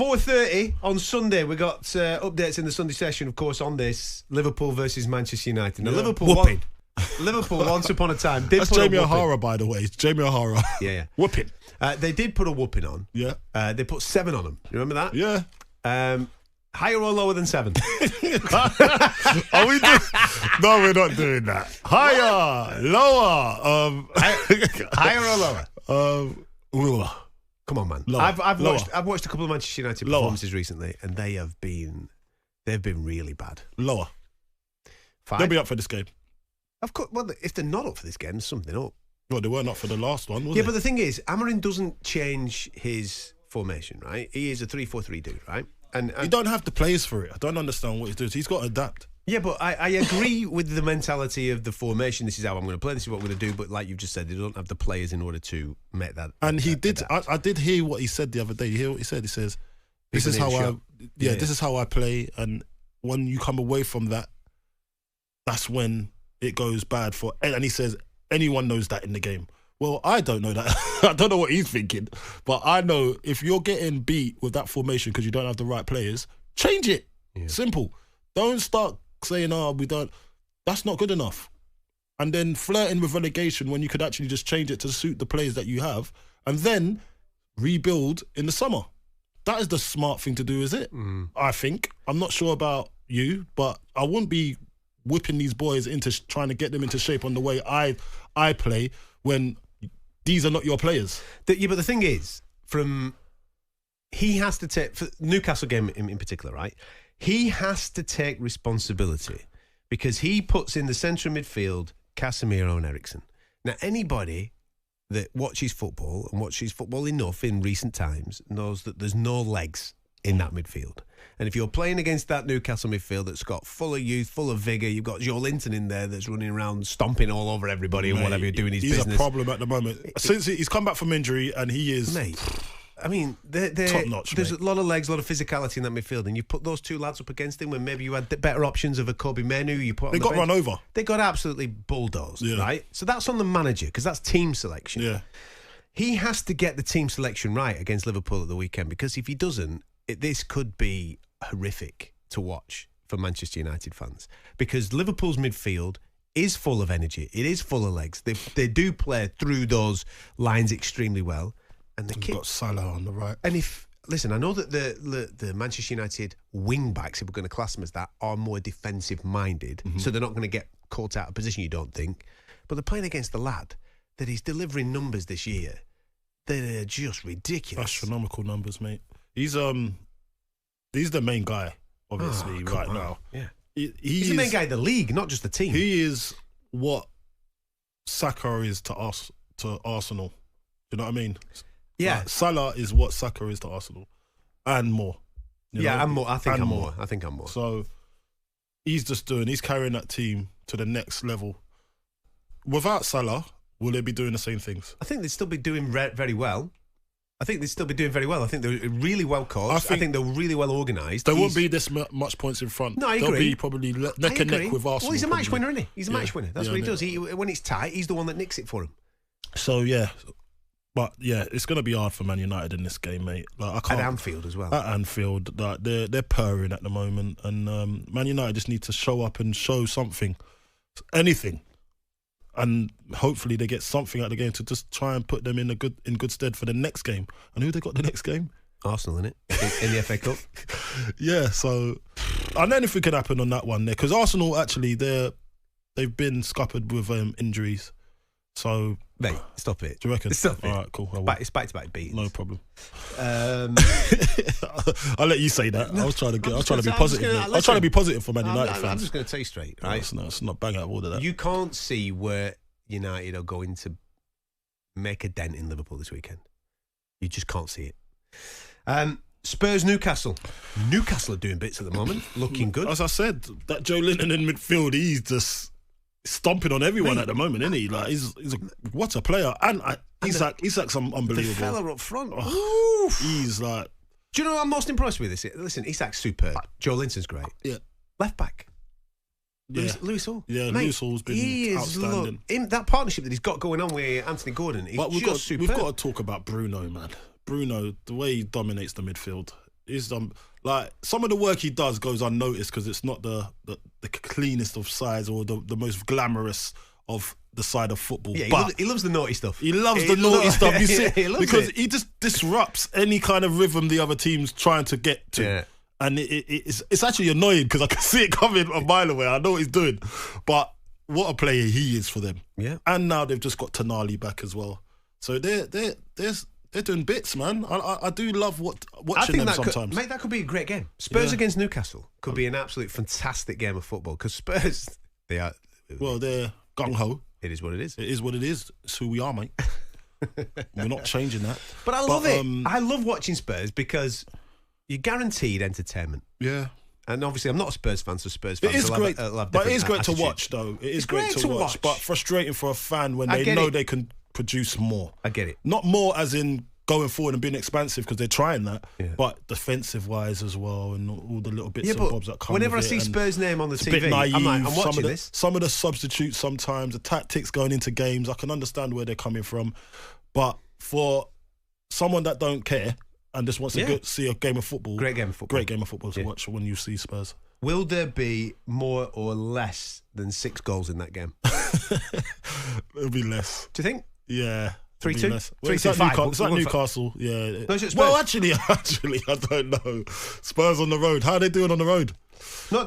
4:30 on Sunday. We got updates in the Sunday session, of course, on this Liverpool versus Manchester United. Now, Liverpool once upon a time did. That's put Jamie a whooping. O'Hara, by the way. It's Jamie O'Hara. Yeah. Whooping. They did put a whooping on. Yeah. They put 7 on them. You remember that? Yeah. Higher or lower than 7? Are we No, we're not doing that. Higher, lower. Higher or lower? Lower. Come on, man. Lower. I've watched a couple of Manchester United performances recently, and they've been really bad. Lower. 5? They'll be up for this game. Of course. Well, if they're not up for this game, there's something up. Well, they weren't up for the last one, was Yeah, they? but the thing is, Amorim doesn't change his formation, right? He is a 3-4-3 dude, right? And you don't have the players for it. I don't understand what he's doing. He's got to adapt. Yeah, but I agree with the mentality of the formation. This is how I'm going to play. This is what we're going to do. But like you've just said, they don't have the players in order to make that. And he did. I did hear what he said the other day. You hear what he said? He says, "This is how this is how I play." And when you come away from that, that's when it goes bad for. And he says, anyone knows that in the game. Well, I don't know that. I don't know what he's thinking. But I know if you're getting beat with that formation because you don't have the right players, change it. Yeah. Simple. Don't start saying, we don't. That's not good enough. And then flirting with relegation when you could actually just change it to suit the players that you have and then rebuild in the summer. That is the smart thing to do, is it? I think. I'm not sure about you, but I wouldn't be whipping these boys into trying to get them into shape on the way I play when these are not your players. But the thing is, he has to take, for Newcastle game in particular, right? He has to take responsibility because he puts in the centre of midfield Casemiro and Eriksen. Now, anybody that watches football and watches football enough in recent times knows that there's no legs in that midfield. And if you're playing against that Newcastle midfield that's got full of youth, full of vigour, you've got Joe Linton in there that's running around stomping all over everybody and whatever, you're doing his business. He's a problem at the moment. Since he's come back from injury and he is... Mate, I mean, top notch. There's a lot of legs, a lot of physicality in that midfield, and you put those two lads up against him when maybe you had better options of a Kobe Menu. They got run over. They got absolutely bulldozed, right? So that's on the manager because that's team selection. Yeah, he has to get the team selection right against Liverpool at the weekend because if he doesn't, this could be horrific to watch for Manchester United fans because Liverpool's midfield is full of energy. It is full of legs. They do play through those lines extremely well. And they've got Salah on the right. And I know that the Manchester United wing backs, if we're going to class them as that, are more defensive minded, so they're not going to get caught out of position. You don't think, but they're playing against the lad that is delivering numbers this year. They're just ridiculous, astronomical numbers, mate. He's the main guy, obviously, right now. Yeah, he's the main guy in the league, not just the team. He is what Saka is to us, to Arsenal. Do you know what I mean? Yeah, Salah is what Saka is to Arsenal, and more. And more. I think I'm more. So he's carrying that team to the next level. Without Salah, will they be doing the same things? I think they'd still be doing very well. I think they're really well coached. I think they're really well organised. There won't be this much points in front. No, I agree. They'll be probably neck and neck with Arsenal. Well, he's a match winner, isn't he? He's a match winner. That's what he does. When it's tight, he's the one that nicks it for him. So, yeah. But, yeah, it's going to be hard for Man United in this game, mate. Like, I can't, at Anfield as well. At Anfield. Like, they're purring at the moment. And Man United just need to show up and show something. Anything. And hopefully they get something out of the game to just try and put them in good stead for the next game. And who they got the next game? Arsenal, innit? In the FA Cup. Yeah, so... And anything could happen on that one there. Because Arsenal, actually, they've been scuppered with injuries. So... Mate, stop it. Do you reckon? Stop it. All right, cool. It's back-to-back beatings. No problem. I'll let you say that. I was trying to be positive. I was trying to be positive for Man United fans. I'm just going to tell you straight, right? No, it's not bang out of order, that. You can't see where United are going to make a dent in Liverpool this weekend. You just can't see it. Spurs, Newcastle. Newcastle are doing bits at the moment, looking good. As I said, that Joe Linton in midfield, he's just stomping on everyone at the moment, isn't he? Like what a player, and Isak's unbelievable. The fella up front, he's like. Do you know what I'm most impressed with this? Listen, Isak's superb. Joe Linton's great. Yeah, left back. Yeah. Lewis Hall. Yeah, mate, Lewis Hall's been outstanding. In that partnership that he's got going on with Anthony Gordon, superb. We've got to talk about Bruno, man. Bruno, the way he dominates the midfield like some of the work he does goes unnoticed because it's not the cleanest of sides or the most glamorous of the side of football. Yeah, but he loves the naughty stuff. He loves the naughty stuff. You see, he loves because it. he just disrupts any kind of rhythm the other team's trying to get to. Yeah. And it's actually annoying because I can see it coming a mile away. I know what he's doing. But what a player he is for them. Yeah. And now they've just got Tonali back as well. So they're doing bits, man. I do love watching them sometimes. Mate, that could be a great game. Spurs against Newcastle could be an absolute fantastic game of football because Spurs, they're gung-ho. It is what it is. It is what it is. It's who we are, mate. We're not changing that. But I love it. I love watching Spurs because you're guaranteed entertainment. Yeah. And obviously, I'm not a Spurs fan, so Spurs fans it is great. But it is great attitudes. to watch, though. It is great to watch. But frustrating for a fan when they know they can produce more. I get it. Not more as in going forward and being expansive because they're trying that, but defensive-wise as well and all the little bits and bobs that come whenever with I see Spurs' name on the TV, bit naive. I'm watching this. Some of the substitutes sometimes, the tactics going into games, I can understand where they're coming from. But for someone that don't care and just wants to see a game of football... Great game of football to watch when you see Spurs. Will there be more or less than 6 goals in that game? It'll be less. Do you think? Yeah. 3-2? 3-2. It's like Newcastle. Yeah. No, it's well, actually, I don't know. Spurs on the road. How are they doing on the road? No,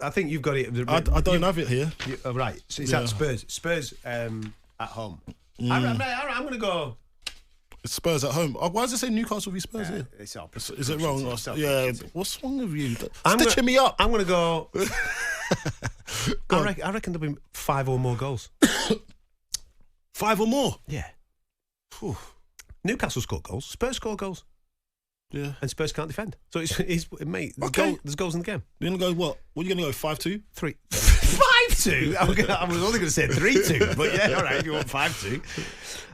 I think you've got it. I don't have it here. Right. So it's at Spurs. Spurs at home. I'm going to go... It's Spurs at home. Why does it say Newcastle v Spurs here? It's is it wrong? Yeah. What's wrong with you? Stitching me up. I'm going to go... I reckon there'll be 5 or more goals. 5 or more? Yeah. Whew. Newcastle score goals. Spurs score goals. Yeah. And Spurs can't defend. So mate, there's goals in the game. You're going to go what? What are you going to go, 5-2? 3. 5-2? I was only going to say 3-2. But yeah, all right, if you want 5-2.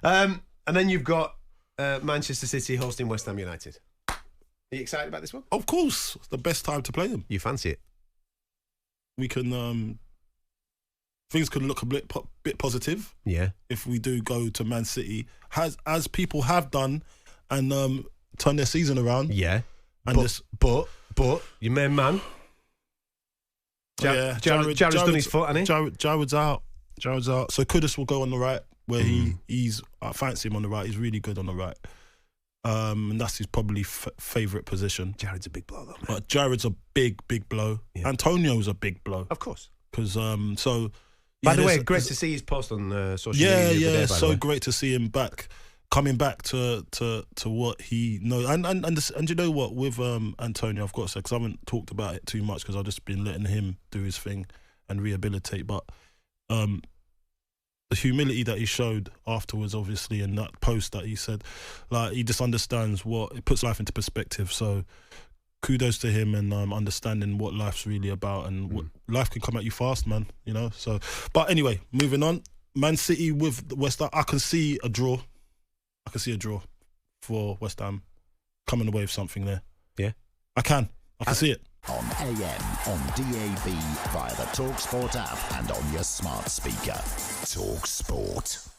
And then you've got Manchester City hosting West Ham United. Are you excited about this one? Of course. It's the best time to play them. You fancy it? We can... things could look a bit positive. Yeah. If we do go to Man City, as people have done, and turn their season around. Yeah. And but your main man. Jared's done his foot, hasn't he? Jared's out. So Kudus will go on the right, where he's. I fancy him on the right. He's really good on the right. And that's his probably favourite position. Jared's a big blow, though. Man. But Jared's a big blow. Yeah. Antonio's a big blow. Of course. Because so. By the way, great to see his post on social media. Yeah, so great to see him coming back to what he knows. And you know what, with Antonio, I've got to say, because I haven't talked about it too much because I've just been letting him do his thing and rehabilitate. But the humility that he showed afterwards, obviously, and that post that he said, like, he just understands it puts life into perspective. So kudos to him and understanding what life's really about and what life can come at you fast, man. You know. So, but anyway, moving on. Man City with West Ham. I can see a draw. For West Ham coming away with something there. Yeah, I can see it. On AM, on DAB, via the talkSPORT app and on your smart speaker. talkSPORT.